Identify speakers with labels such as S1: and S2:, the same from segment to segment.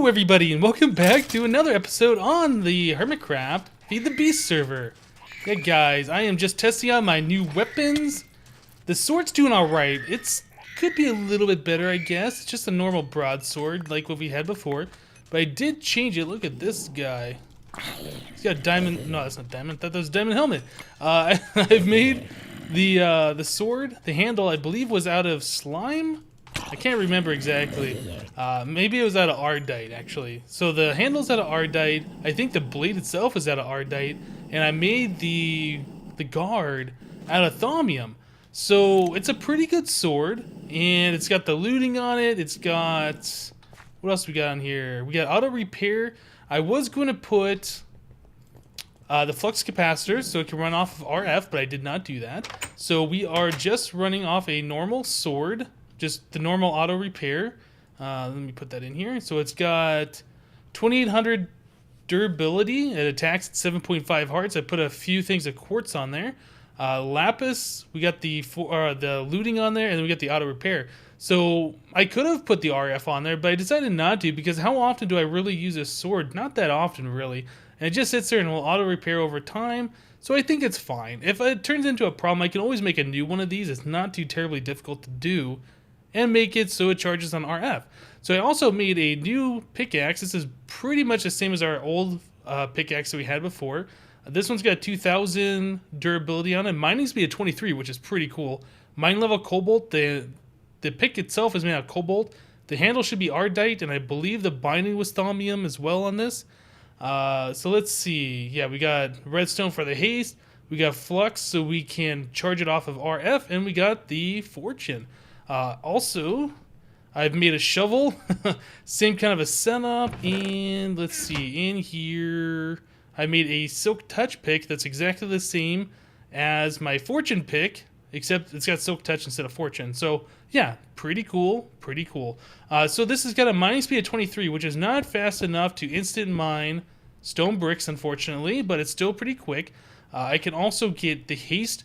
S1: Hello everybody and welcome back to another episode on the HermitCraft Feed the Beast server. Yeah guys, I am just testing out my new weapons. The sword's doing alright. It's could be a little bit better, I guess. It's just a normal broadsword like what we had before. But I did change it. Look at this guy. He's got a diamond. No, that's not diamond. I thought that was a diamond helmet. I've made the sword. The handle I believe was out of slime. I can't remember exactly. Maybe it was out of Ardite, actually. So the handle's out of Ardite. I think the blade itself is out of Ardite. And I made the guard out of Thaumium. So it's a pretty good sword. And it's got the looting on it. It's got... What else we got on here? We got auto repair. I was going to put the flux capacitors so it can run off of RF, but I did not do that. So we are just running off a normal sword. Just the normal auto repair. Let me put that in here. So it's got 2800 durability. It attacks at 7.5 hearts. I put a few things of quartz on there. Lapis, we got the looting on there, and then we got the auto repair. So I could have put the RF on there, but I decided not to because how often do I really use a sword? Not that often, really. And it just sits there and will auto repair over time. So I think it's fine. If it turns into a problem, I can always make a new one of these. It's not too terribly difficult to do. And make it so it charges on RF. So I also made a new pickaxe. This is pretty much the same as our old pickaxe that we had before. This one's got 2000 durability on it. Mine needs to be a 23, which is pretty cool. Mine level cobalt. The pick itself is made out of cobalt. The handle should be Ardite, and I believe the binding was Thaumium as well on this. So let's see. Yeah, we got redstone for the haste. We got flux so we can charge it off of RF, and we got the fortune. Also, I've made a shovel, same kind of a setup, and let's see, in here, I made a silk touch pick that's exactly the same as my fortune pick, except it's got silk touch instead of fortune. So, yeah, pretty cool, pretty cool. So this has got a mining speed of 23, which is not fast enough to instant mine stone bricks, unfortunately, but it's still pretty quick. I can also get the haste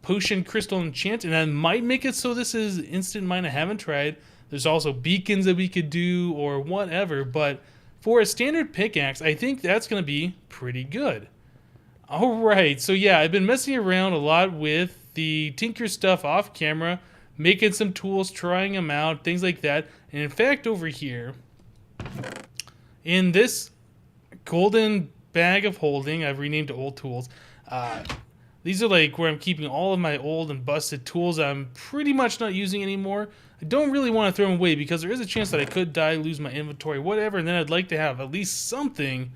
S1: potion crystal enchant, and I might make it so this is instant mine. I haven't tried. There's also beacons that we could do or whatever, but for a standard pickaxe, I think that's going to be pretty good. Alright, so yeah, I've been messing around a lot with the Tinker stuff off camera, making some tools, trying them out, things like that. And in fact, over here, in this golden bag of holding, I've renamed to old tools, these are like where I'm keeping all of my old and busted tools I'm pretty much not using anymore. I don't really want to throw them away because there is a chance that I could die, lose my inventory, whatever, and then I'd like to have at least something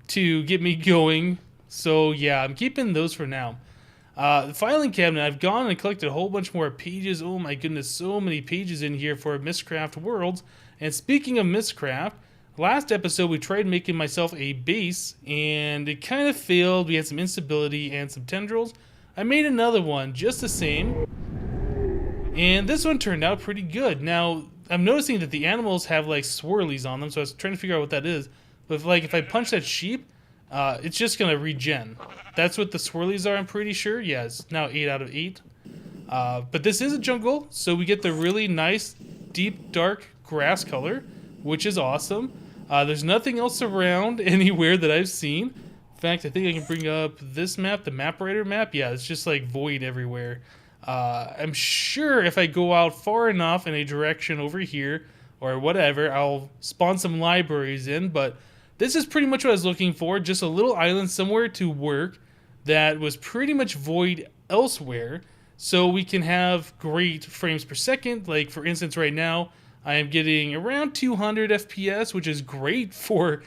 S1: to get me going. So yeah, I'm keeping those for now. The filing cabinet, I've gone and collected a whole bunch more pages. Oh my goodness, so many pages in here for Mystcraft Worlds. And speaking of Mystcraft, last episode, we tried making myself a base, and it kind of failed. We had some instability and some tendrils. I made another one, just the same, and this one turned out pretty good. Now, I'm noticing that the animals have, like, swirlies on them, so I was trying to figure out what that is. But, if I punch that sheep, it's just going to regen. That's what the swirlies are, I'm pretty sure. Yeah, it's now 8 out of 8. But this is a jungle, so we get the really nice, deep, dark grass color, which is awesome. There's nothing else around anywhere that I've seen. In fact, I think I can bring up this map, the map writer map. Yeah, it's just like void everywhere. I'm sure if I go out far enough in a direction over here or whatever, I'll spawn some libraries in. But this is pretty much what I was looking for. Just a little island somewhere to work that was pretty much void elsewhere. So we can have great frames per second. Like, for instance, right now, I am getting around 200 FPS, which is great for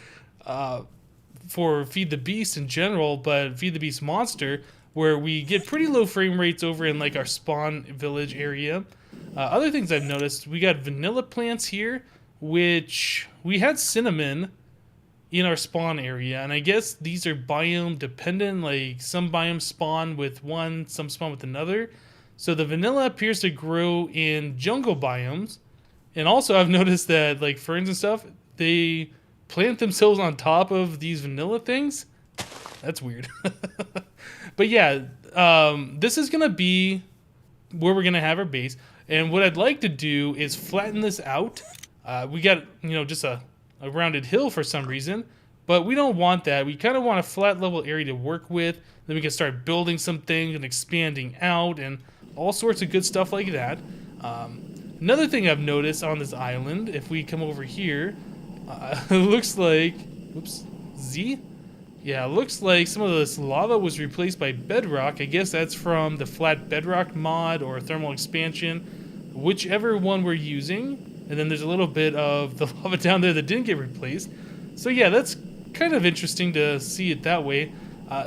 S1: Feed the Beast in general, but Feed the Beast Monster, where we get pretty low frame rates over in like our spawn village area. Other things I've noticed, we got vanilla plants here, which we had cinnamon in our spawn area, and I guess these are biome dependent, like some biomes spawn with one, some spawn with another. So the vanilla appears to grow in jungle biomes. And also, I've noticed that, like, ferns and stuff, they plant themselves on top of these vanilla things. That's weird. But yeah, this is going to be where we're going to have our base. And what I'd like to do is flatten this out. We got, just a a rounded hill for some reason, but we don't want that. We kind of want a flat level area to work with. Then we can start building some things and expanding out and all sorts of good stuff like that. Another thing I've noticed on this island, if we come over here, it looks like, oops, Z? Yeah, it looks like some of this lava was replaced by bedrock. I guess that's from the flat bedrock mod or thermal expansion, whichever one we're using. And then there's a little bit of the lava down there that didn't get replaced. So yeah, that's kind of interesting to see it that way.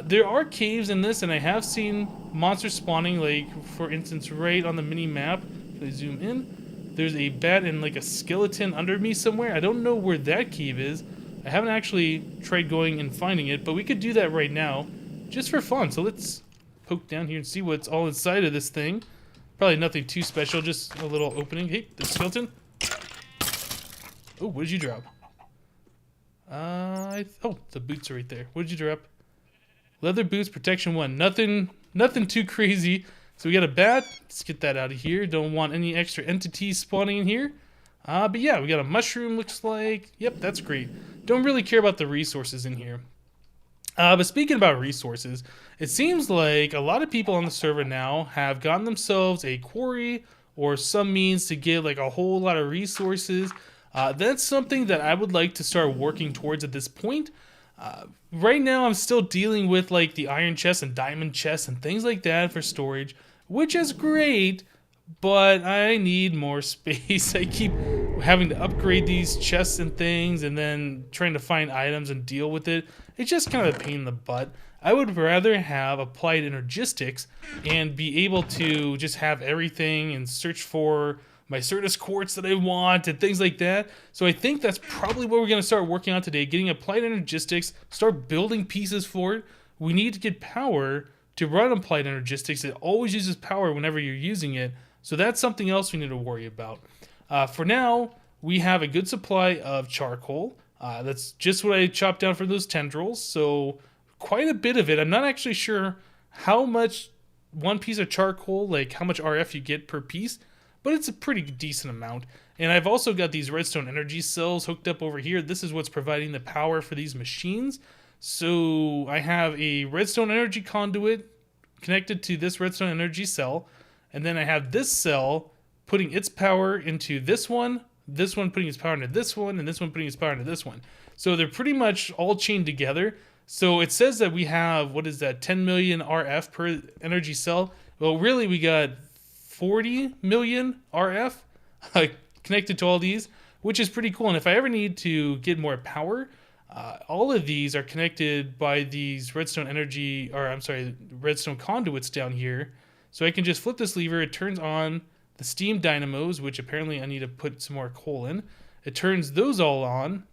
S1: There are caves in this, and I have seen monsters spawning, like, for instance, right on the mini-map. If I zoom in, there's a bat and, like, a skeleton under me somewhere. I don't know where that cave is. I haven't actually tried going and finding it, but we could do that right now, just for fun. So let's poke down here and see what's all inside of this thing. Probably nothing too special, just a little opening. Hey, the skeleton. Oh, what did you drop? Oh, the boots are right there. What did you drop? Leather boots, protection 1. Nothing too crazy. So we got a bat. Let's get that out of here. Don't want any extra entities spawning in here. But yeah, we got a mushroom, looks like. Yep, that's great. Don't really care about the resources in here. But speaking about resources, it seems like a lot of people on the server now have gotten themselves a quarry or some means to get like a whole lot of resources. That's something that I would like to start working towards at this point. Right now I'm still dealing with like the iron chest and diamond chest and things like that for storage, which is great, but I need more space. I keep having to upgrade these chests and things and then trying to find items and deal with it. It's just kind of a pain in the butt. I would rather have Applied Energistics and be able to just have everything and search for my Certus quartz that I want and things like that. So I think that's probably what we're going to start working on today, getting Applied Energistics, start building pieces for it. We need to get power to run Applied Energistics. It always uses power whenever you're using it. So that's something else we need to worry about. For now, we have a good supply of charcoal. That's just what I chopped down for those tendrils. So quite a bit of it. I'm not actually sure how much one piece of charcoal, like how much RF you get per piece, but it's a pretty decent amount. And I've also got these redstone energy cells hooked up over here. This is what's providing the power for these machines. So I have a redstone energy conduit connected to this redstone energy cell. And then I have this cell putting its power into this one putting its power into this one, and this one putting its power into this one. So they're pretty much all chained together. So it says that we have, what is that, 10 million RF per energy cell. Well, really we got 40 million RF connected to all these, which is pretty cool. And if I ever need to get more power, all of these are connected by these redstone conduits down here. So I can just flip this lever, it turns on the steam dynamos, which apparently I need to put some more coal in. It turns those all on,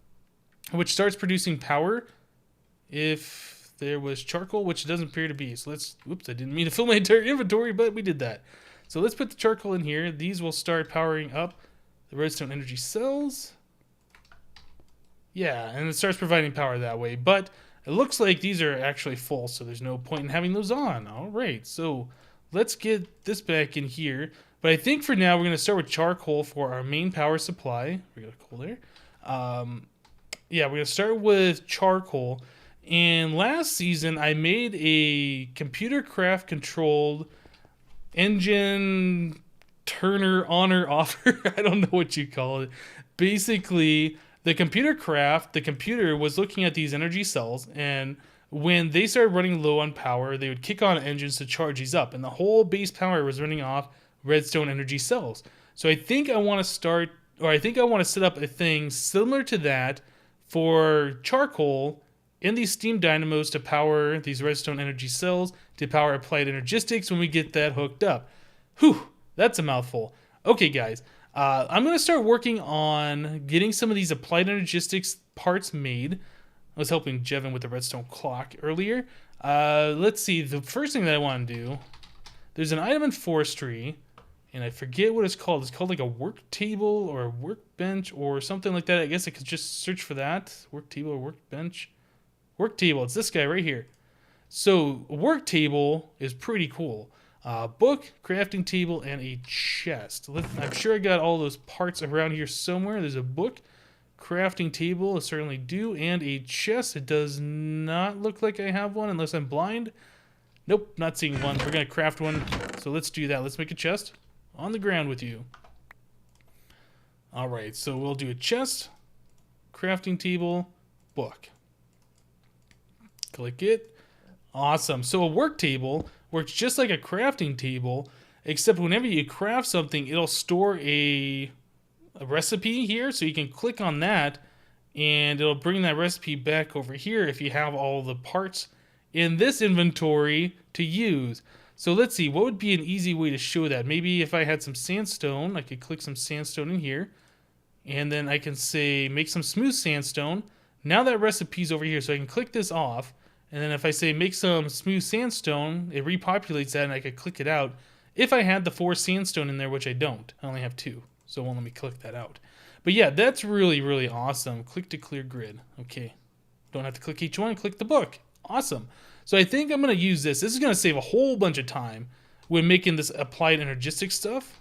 S1: which starts producing power if there was charcoal, which it doesn't appear to be. So let's, oops, I didn't mean to fill my entire inventory, but we did that. So let's put the charcoal in here. These will start powering up the redstone energy cells. Yeah, and it starts providing power that way. But it looks like these are actually full, so there's no point in having those on. All right, so let's get this back in here. But I think for now we're going to start with charcoal for our main power supply. We got coal there. Yeah, we're going to start with charcoal. And last season I made a computer craft controlled engine turner honor offer. I don't know what you call it. Basically, the computer was looking at these energy cells, and when they started running low on power, they would kick on engines to charge these up, and the whole base power was running off redstone energy cells. So I think I want to set up a thing similar to that for charcoal in these steam dynamos to power these redstone energy cells, to power Applied Energistics when we get that hooked up. Whew, that's a mouthful. Okay, guys, I'm going to start working on getting some of these Applied Energistics parts made. I was helping Jevin with the redstone clock earlier. Let's see, the first thing that I want to do, there's an item in forestry, and I forget what it's called. It's called like a work table or a workbench or something like that. I guess I could just search for that. Work table or workbench. Work table, it's this guy right here. So a work table is pretty cool. Book, crafting table, and a chest. I'm sure I got all those parts around here somewhere. There's a book, crafting table, I certainly do, and a chest. It does not look like I have one unless I'm blind. Nope, not seeing one. We're going to craft one, so let's do that. Let's make a chest on the ground with you. Alright, so we'll do a chest, crafting table, book. Click it. Awesome. So a work table works just like a crafting table, except whenever you craft something, it'll store a recipe here, so you can click on that and it'll bring that recipe back over here if you have all the parts in this inventory to use. So let's see, what would be an easy way to show that? Maybe if I had some sandstone, I could click some sandstone in here, and then I can say make some smooth sandstone. Now that recipe's over here, so I can click this off, and then if I say make some smooth sandstone, it repopulates that and I could click it out. If I had the 4 sandstone in there, which I don't, I only have 2, so it won't let me click that out. But yeah, that's really, really awesome. Click to clear grid. Okay, don't have to click each one, click the book. Awesome. So I think I'm going to use this. This is going to save a whole bunch of time when making this Applied Energistics stuff.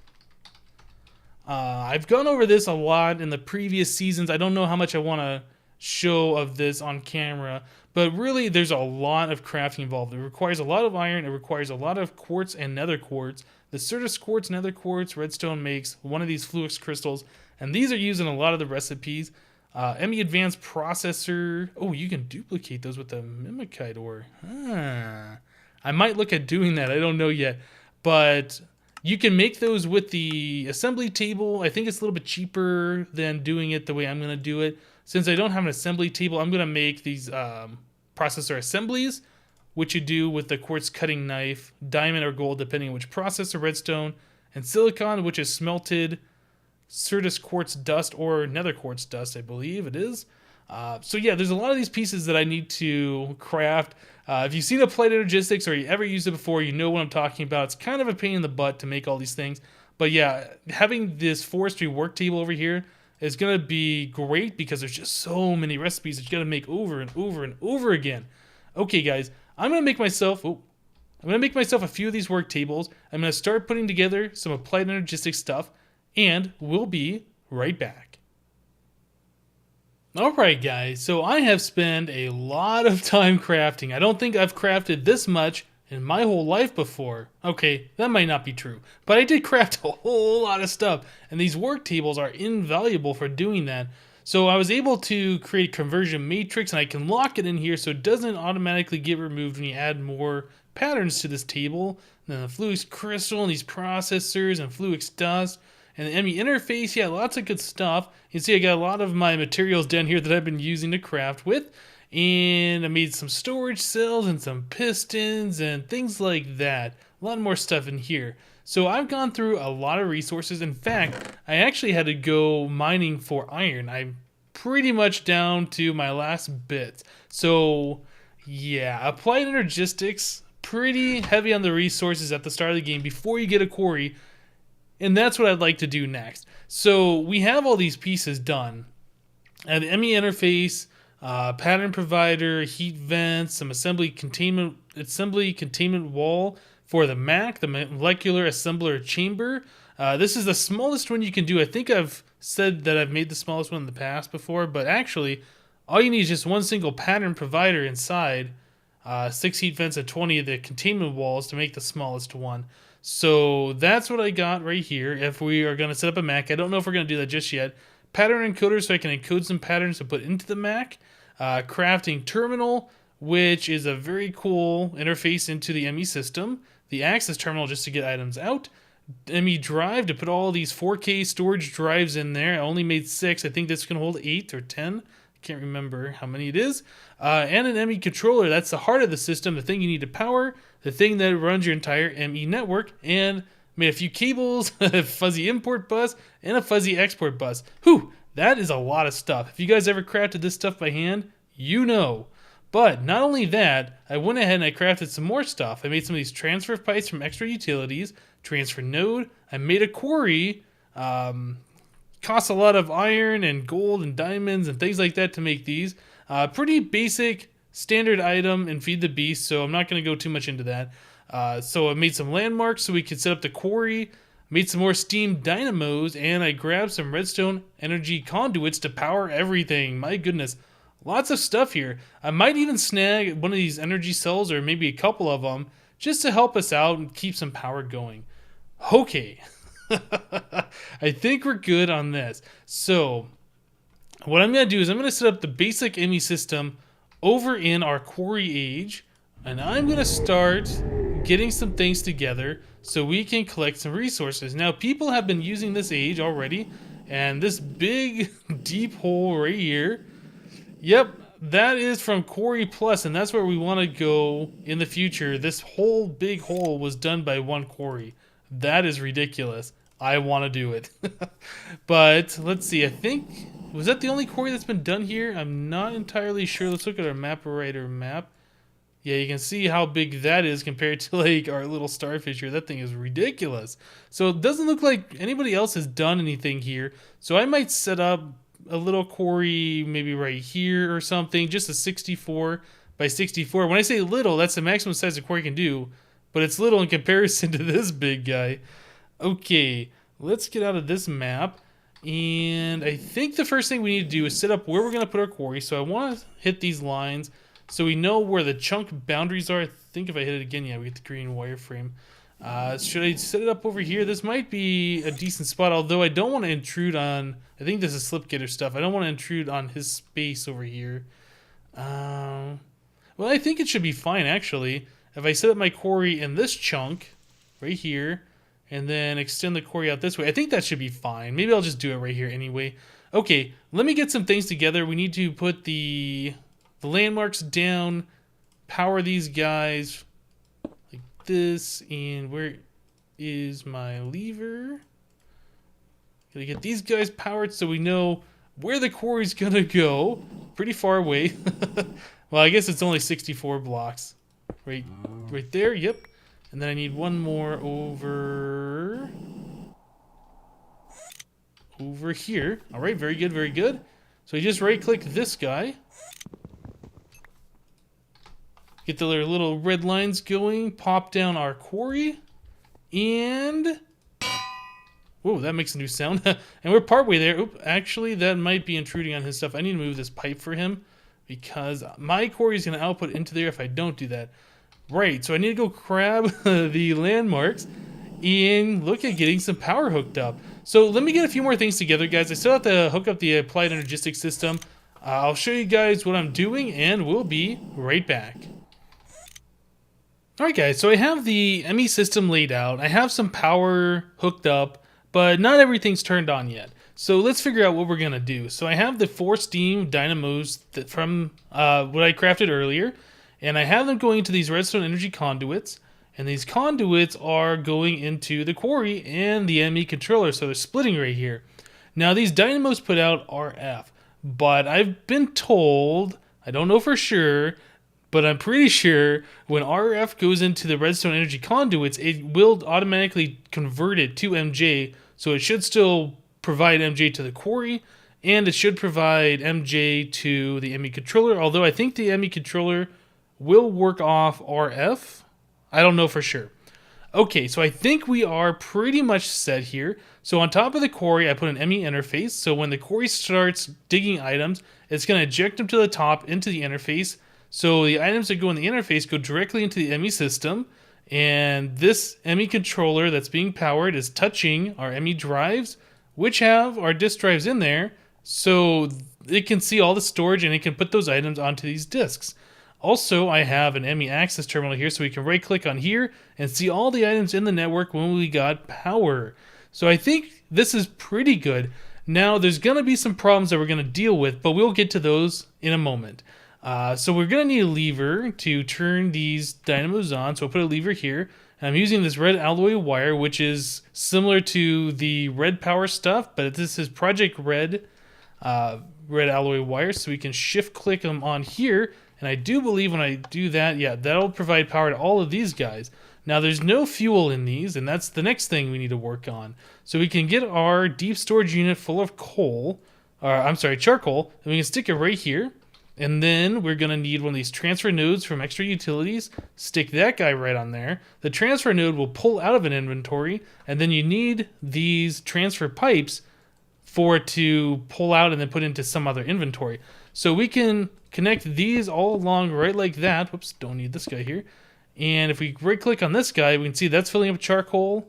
S1: I've gone over this a lot in the previous seasons. I don't know how much I want to show of this on camera, but really there's a lot of crafting involved. It requires a lot of iron. It requires a lot of quartz and nether quartz. The Certus quartz, nether quartz, redstone makes one of these fluix crystals, and these are used in a lot of the recipes. ME Advanced Processor. Oh, you can duplicate those with the Mimikite ore. I might look at doing that. I don't know yet. But you can make those with the assembly table. I think it's a little bit cheaper than doing it the way I'm going to do it. Since I don't have an assembly table, I'm going to make these processor assemblies, which you do with the quartz cutting knife, diamond or gold, depending on which processor, redstone, and silicon, which is smelted Certus quartz dust or nether quartz dust, I believe it is. So yeah, there's a lot of these pieces that I need to craft. If you've seen Applied Energistics or you ever used it before, you know what I'm talking about. It's kind of a pain in the butt to make all these things. But yeah, having this forestry work table over here is going to be great because there's just so many recipes that you got to make over and over and over again. Okay, guys, I'm going to make myself a few of these work tables. I'm going to start putting together some Applied Energistics stuff, and we'll be right back. Alright guys, so I have spent a lot of time crafting. I don't think I've crafted this much in my whole life before. Okay, that might not be true, but I did craft a whole lot of stuff, and these work tables are invaluable for doing that. So I was able to create a conversion matrix, and I can lock it in here so it doesn't automatically get removed when you add more patterns to this table. And then the fluix crystal and these processors and fluix dust. And the ME interface, yeah, lots of good stuff. You can see I got a lot of my materials down here that I've been using to craft with. And I made some storage cells and some pistons and things like that. A lot more stuff in here. So I've gone through a lot of resources. In fact, I actually had to go mining for iron. I'm pretty much down to my last bit. So yeah, Applied Energistics, pretty heavy on the resources at the start of the game before you get a quarry. And that's what I'd like to do next. So we have all these pieces done. And the ME interface, pattern provider, heat vents, some assembly containment wall for the MAC, the molecular assembler chamber. This is the smallest one you can do. I think I've said that I've made the smallest one in the past before, but actually all you need is just one single pattern provider inside, 6 heat vents and 20 of the containment walls to make the smallest one. So that's what I got right here. If we are going to set up a Mac, I don't know if we're going to do that just yet. Pattern encoder, so I can encode some patterns to put into the Mac. Crafting terminal, which is a very cool interface into the ME system. The access terminal just to get items out. ME drive to put all these 4K storage drives in there. I only made 6. I think this can hold 8 or 10. Can't remember how many it is. And an ME controller. That's the heart of the system, the thing you need to power, the thing that runs your entire ME network, and made a few cables, a fuzzy import bus, and a fuzzy export bus. Whew, that is a lot of stuff. If you guys ever crafted this stuff by hand, you know. But not only that, I went ahead and I crafted some more stuff. I made some of these transfer pipes from extra utilities, transfer node. I made a quarry. Costs a lot of iron and gold and diamonds and things like that to make these. Pretty basic standard item in Feed the Beast, so I'm not going to go too much into that. So I made some landmarks so we could set up the quarry. Made some more steam dynamos, and I grabbed some redstone energy conduits to power everything. My goodness, lots of stuff here. I might even snag one of these energy cells, or maybe a couple of them, just to help us out and keep some power going. Okay. I think we're good on this. So what I'm going to do is I'm going to set up the basic ME system over in our Quarry Age, and I'm going to start getting some things together so we can collect some resources. Now, people have been using this age already, and this big deep hole right here, yep, that is from Quarry Plus, and that's where we want to go in the future. This whole big hole was done by one quarry. That is ridiculous. I want to do it. But let's see, I think, was that the only quarry that's been done here? I'm not entirely sure. Let's look at our map. Yeah, you can see how big that is compared to like our little starfish here. That thing is ridiculous. So it doesn't look like anybody else has done anything here. So I might set up a little quarry maybe right here or something, just a 64 by 64. When I say little, that's the maximum size a quarry can do, but it's little in comparison to this big guy. Okay, let's get out of this map. And I think the first thing we need to do is set up where we're going to put our quarry. So I want to hit these lines so we know where the chunk boundaries are. I think if I hit it again, yeah, we get the green wireframe. Should I set it up over here? This might be a decent spot, although I don't want to intrude on... I think this is Slipgator stuff. I don't want to intrude on his space over here. Well, I think it should be fine, actually. If I set up my quarry in this chunk, right here, and then extend the quarry out this way, I think that should be fine. Maybe I'll just do it right here anyway. Okay, let me get some things together. We need to put the landmarks down, power these guys like this, and where is my lever? Gotta get these guys powered so we know where the quarry's gonna go. Pretty far away. Well, I guess it's only 64 blocks. Right there, yep. And then I need one more over here. All right, very good, very good. So you just right-click this guy. Get the little red lines going, pop down our quarry, and... Whoa, that makes a new sound. And we're partway there. Oop, actually, that might be intruding on his stuff. I need to move this pipe for him because my quarry is going to output into there if I don't do that. Right, so I need to go grab the landmarks and look at getting some power hooked up. So let me get a few more things together, guys. I still have to hook up the Applied Energistics system. I'll show you guys what I'm doing, and we'll be right back. Alright guys, so I have the ME system laid out. I have some power hooked up, but not everything's turned on yet. So let's figure out what we're going to do. So I have the 4 steam dynamos from what I crafted earlier, and I have them going into these redstone energy conduits, and these conduits are going into the quarry and the ME controller, so they're splitting right here. Now these dynamos put out RF, but I've been told, I don't know for sure, but I'm pretty sure when RF goes into the redstone energy conduits, it will automatically convert it to MJ, so it should still provide MJ to the quarry, and it should provide MJ to the ME controller, although I think the ME controller will work off RF. I don't know for sure. Okay, so I think we are pretty much set here. So on top of the quarry, I put an ME interface, so when the quarry starts digging items, it's going to eject them to the top into the interface. So the items that go in the interface go directly into the ME system, and this ME controller that's being powered is touching our ME drives, which have our disk drives in there, so it can see all the storage and it can put those items onto these disks. Also, I have an ME access terminal here, so we can right-click on here and see all the items in the network when we got power. So I think this is pretty good. Now, there's going to be some problems that we're going to deal with, but we'll get to those in a moment. So we're going to need a lever to turn these dynamos on. So I'll put a lever here. And I'm using this red alloy wire, which is similar to the red power stuff, but this is Project Red alloy wire. So we can shift click them on here. And I do believe when I do that, yeah, that'll provide power to all of these guys. Now there's no fuel in these, and that's the next thing we need to work on. So we can get our deep storage unit full of charcoal, and we can stick it right here. And then we're going to need one of these transfer nodes from extra utilities. Stick that guy right on there. The transfer node will pull out of an inventory, and then you need these transfer pipes for it to pull out and then put into some other inventory. So we can connect these all along right like that. Whoops, don't need this guy here. And if we right click on this guy, we can see that's filling up charcoal.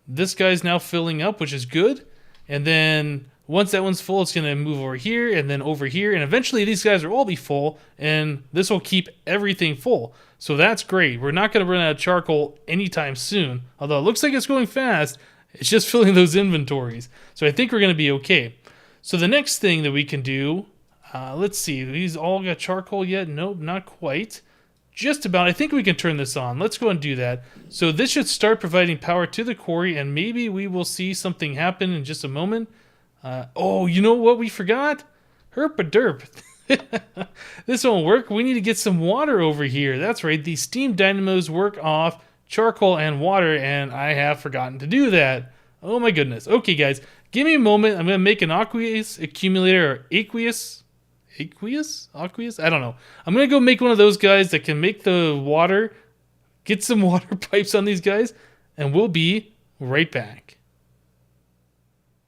S1: This guy's now filling up, which is good. And then once that one's full, it's going to move over here and then over here. And eventually these guys will all be full, and this will keep everything full. So that's great. We're not going to run out of charcoal anytime soon. Although it looks like it's going fast, it's just filling those inventories. So I think we're going to be okay. So the next thing that we can do, let's see. These all got charcoal yet? Nope, not quite. Just about. I think we can turn this on. Let's go and do that. So this should start providing power to the quarry, and maybe we will see something happen in just a moment. Oh, you know what we forgot? Herp-a-derp. This won't work. We need to get some water over here. That's right. These steam dynamos work off charcoal and water, and I have forgotten to do that. Oh my goodness. Okay, guys. Give me a moment. I'm going to make an aqueous accumulator, or aqueous? Aqueous? I don't know. I'm going to go make one of those guys that can make the water, get some water pipes on these guys, and we'll be right back.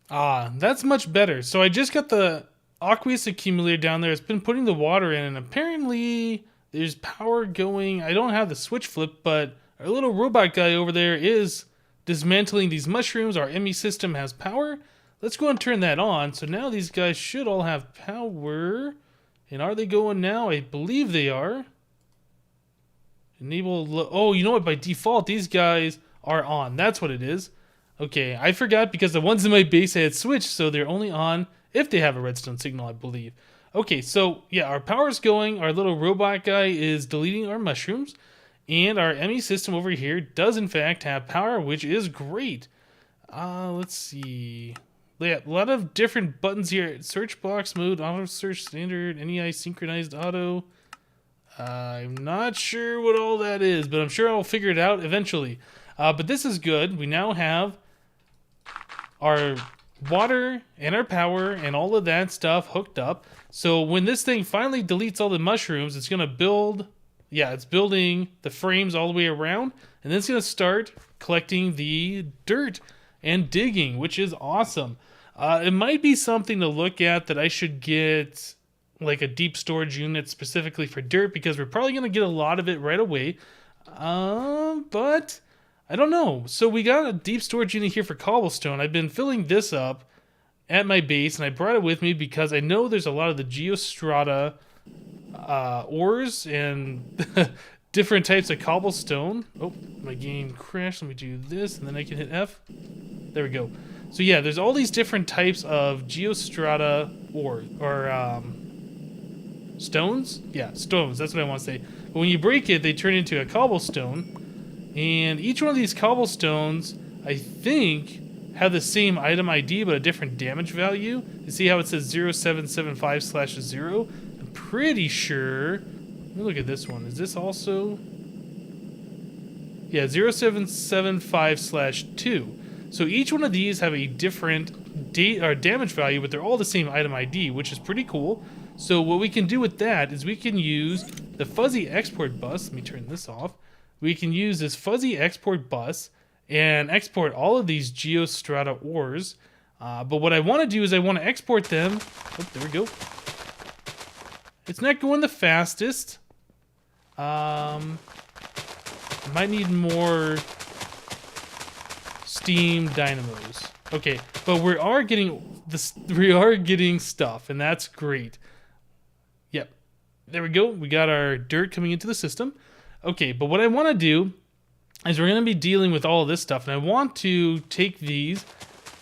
S1: Ah, that's much better. So I just got the aqueous accumulator down there. It's been putting the water in, and apparently there's power going. I don't have the switch flip, but our little robot guy over there is dismantling these mushrooms. Our ME system has power. Let's go and turn that on. So now these guys should all have power. And are they going now? I believe they are. Enable. Oh, you know what? By default, these guys are on. That's what it is. Okay, I forgot because the ones in my base had switched, so they're only on if they have a redstone signal, I believe. Okay, so yeah, our power's going. Our little robot guy is deleting our mushrooms. And our ME system over here does in fact have power, which is great. Let's see. Yeah, a lot of different buttons here. Search box mode, auto search standard, NEI synchronized auto. I'm not sure what all that is, but I'm sure I'll figure it out eventually. But this is good. We now have our water and our power and all of that stuff hooked up. So when this thing finally deletes all the mushrooms, it's going to build... Yeah, it's building the frames all the way around, and then it's going to start collecting the dirt and digging, which is awesome. It might be something to look at that I should get like a deep storage unit specifically for dirt, because we're probably going to get a lot of it right away. But I don't know. So we got a deep storage unit here for cobblestone. I've been filling this up at my base, and I brought it with me because I know there's a lot of the geostrata ores and different types of cobblestone. Oh, my game crashed. Let me do this, and then I can hit F. There we go. So yeah, there's all these different types of geostrata ore, or stones? Yeah, stones. That's what I want to say. But when you break it, they turn into a cobblestone. And each one of these cobblestones, I think, have the same item ID, but a different damage value. You see how it says 0775/0? Pretty sure. Let me look at this one. Is this also? Yeah, 0775/2. So each one of these have a different damage value, but they're all the same item ID, which is pretty cool. So what we can do with that is we can use the fuzzy export bus. Let me turn this off. We can use this fuzzy export bus and export all of these geostrata ores. But what I want to do is I want to export them. Oh, there we go. It's not going the fastest. I might need more steam dynamos. Okay, but we are getting this. We are getting stuff, and that's great. Yep, there we go. We got our dirt coming into the system. Okay, but what I want to do is we're going to be dealing with all of this stuff, and I want to take these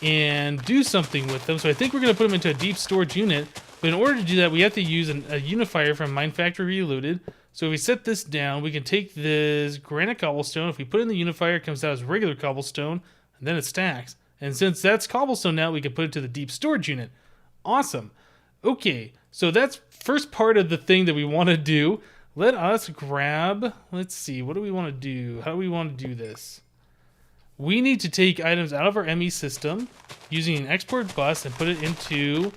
S1: and do something with them. So I think we're going to put them into a deep storage unit. But in order to do that, we have to use a unifier from Mine Factory Reloaded. So if we set this down, we can take this granite cobblestone. If we put it in the unifier, it comes out as regular cobblestone, and then it stacks. And since that's cobblestone now, we can put it to the deep storage unit. Awesome. Okay, so that's first part of the thing that we want to do. Let us grab, let's see, what do we want to do? How do we want to do this? We need to take items out of our ME system using an export bus and put it into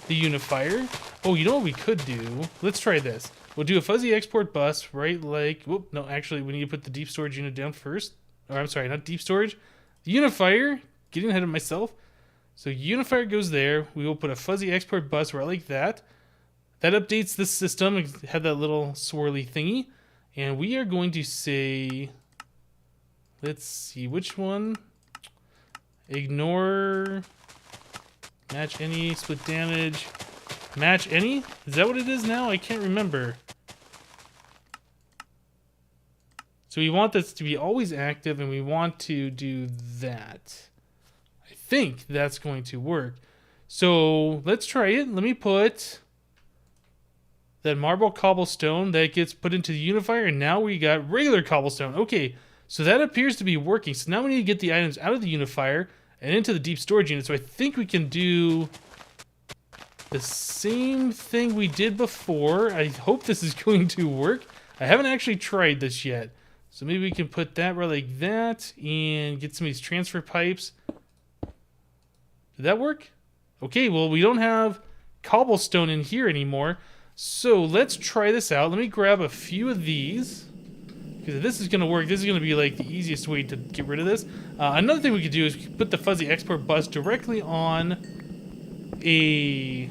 S1: the unifier. Oh, you know what we could do? Let's try this. We'll do a fuzzy export bus, right? Like, whoop, no, actually, we need to put the deep storage unit down first. Or, I'm sorry, not deep storage. The unifier, getting ahead of myself. So unifier goes there. We will put a fuzzy export bus right like that. That updates the system. It had that little swirly thingy. And we are going to say, let's see, which one? Ignore, match any, split damage, match any? Is that what it is now? I can't remember. So we want this to be always active, and we want to do that. I think that's going to work. So let's try it. Let me put that marble cobblestone that gets put into the unifier, and now we got regular cobblestone. Okay, so that appears to be working. So now we need to get the items out of the unifier and into the deep storage unit. So I think we can do the same thing we did before. I hope this is going to work. I haven't actually tried this yet. So maybe we can put that right like that and get some of these transfer pipes. Did that work? Okay, well, we don't have cobblestone in here anymore. So let's try this out. Let me grab a few of these. Because if this is going to work, this is going to be like the easiest way to get rid of this. Another thing we could do is put the fuzzy export bus directly on a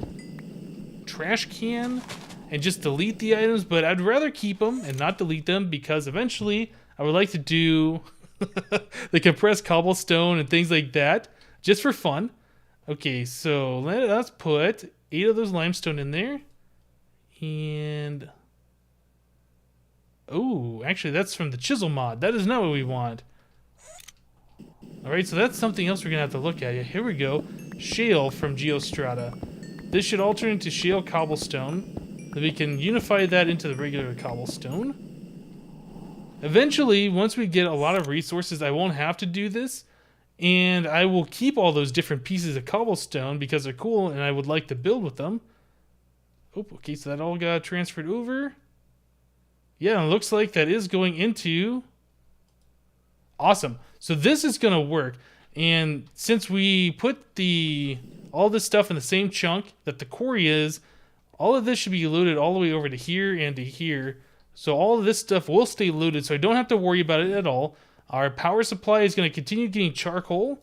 S1: trash can and just delete the items, but I'd rather keep them and not delete them because eventually I would like to do the compressed cobblestone and things like that just for fun. Okay, so let us put 8 of those limestone in there. And oh, actually that's from the chisel mod. That is not what we want. Alright, so that's something else we're gonna have to look at. Here we go. Shale from Geostrata. This should all turn into shale cobblestone. Then we can unify that into the regular cobblestone. Eventually, once we get a lot of resources, I won't have to do this. And I will keep all those different pieces of cobblestone because they're cool and I would like to build with them. Oh, okay, so that all got transferred over. Yeah, it looks like that is going into... Awesome. So this is going to work. And since we put all this stuff in the same chunk that the quarry is, all of this should be loaded all the way over to here and to here. So all of this stuff will stay loaded, so I don't have to worry about it at all. Our power supply is going to continue getting charcoal.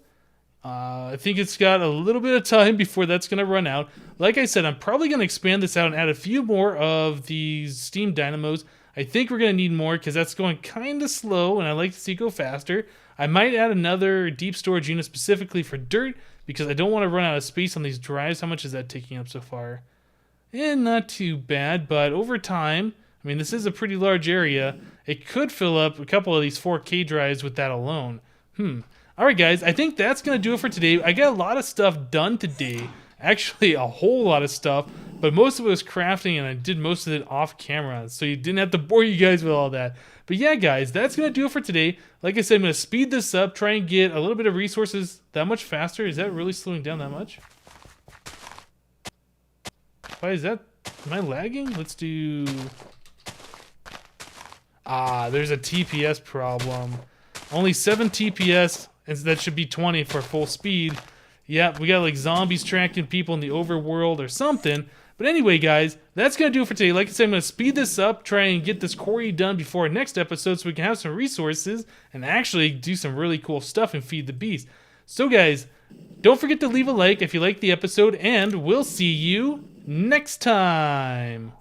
S1: I think it's got a little bit of time before that's going to run out. Like I said, I'm probably going to expand this out and add a few more of these steam dynamos. I think we're going to need more because that's going kind of slow, and I like to see it go faster. I might add another deep storage unit specifically for dirt because I don't want to run out of space on these drives. How much is that taking up so far? Not too bad, but over time, I mean, this is a pretty large area. It could fill up a couple of these 4K drives with that alone. Alright guys, I think that's going to do it for today. I got a lot of stuff done today. Actually, a whole lot of stuff. But most of it was crafting, and I did most of it off camera. So you didn't have to bore you guys with all that. But yeah, guys, that's going to do it for today. Like I said, I'm going to speed this up, try and get a little bit of resources that much faster. Is that really slowing down that much? Why is that? Am I lagging? Let's do... there's a TPS problem. Only 7 TPS, and that should be 20 for full speed. Yeah, we got like zombies tracking people in the overworld or something. But anyway, guys, that's going to do it for today. Like I said, I'm going to speed this up, try and get this quarry done before our next episode so we can have some resources and actually do some really cool stuff and feed the beast. So, guys, don't forget to leave a like if you liked the episode, and we'll see you next time.